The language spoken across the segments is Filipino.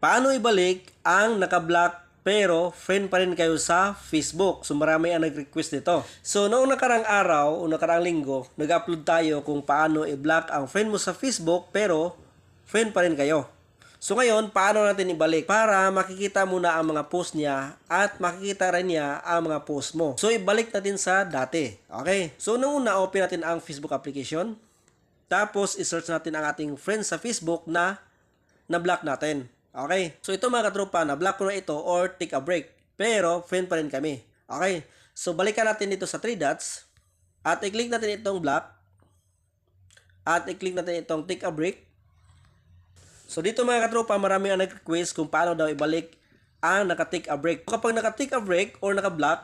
Paano ibalik ang nakablock pero friend pa rin kayo sa Facebook? So marami ang nag-request nito. So noong nakarang araw o nakarang linggo, nag-upload tayo kung paano i-block ang friend mo sa Facebook pero friend pa rin kayo. So ngayon, paano natin ibalik? Para makikita mo na ang mga post niya at makikita rin niya ang mga post mo. So ibalik natin sa dati. Okay? So noong una, open natin ang Facebook application. Tapos i-search natin ang ating friends sa Facebook na na-block natin. Okay? So ito mga katropa, na-block ko na ito or take a break. Pero friend pa rin kami. Okay? So balikan natin dito sa 3 dots at i-click natin itong block at i-click natin itong take a break. So dito mga katropa, marami ang nag-request kung paano daw ibalik ang naka-take a break. Kapag naka-take a break or naka-block,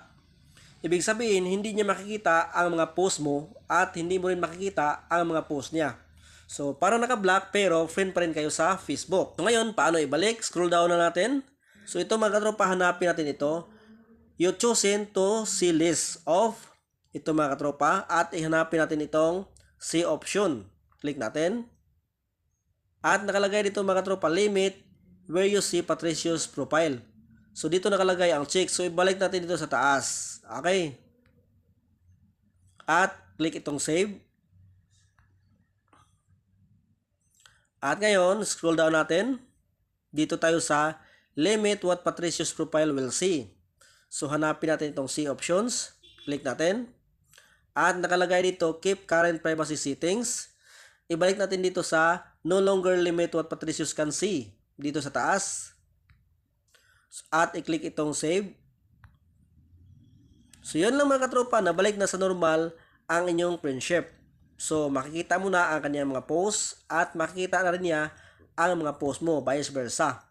ibig sabihin hindi niya makikita ang mga post mo at hindi mo rin makikita ang mga post niya. So para naka-block pero friend pa rin kayo sa Facebook. So ngayon, paano ibalik? Scroll down na natin. So ito mga katropa, hanapin natin ito. You chosen to see list of ito mga katropa at ihanapin natin itong see option. Click natin. At nakalagay dito mga tropa, limit where you see Patricio's profile. So dito nakalagay ang check. So ibalik natin dito sa taas. Okay. At click itong save. At ngayon, scroll down natin. Dito tayo sa limit what Patricio's profile will see. So hanapin natin itong see options. Click natin. At nakalagay dito keep current privacy settings. Ibalik natin dito sa no longer limit what Patricios can see. Dito sa taas. At i-click itong save. So yun lang mga katropa, nabalik na sa normal ang inyong friendship. So makikita mo na ang kanyang mga posts at makikita na rin niya ang mga post mo, vice versa.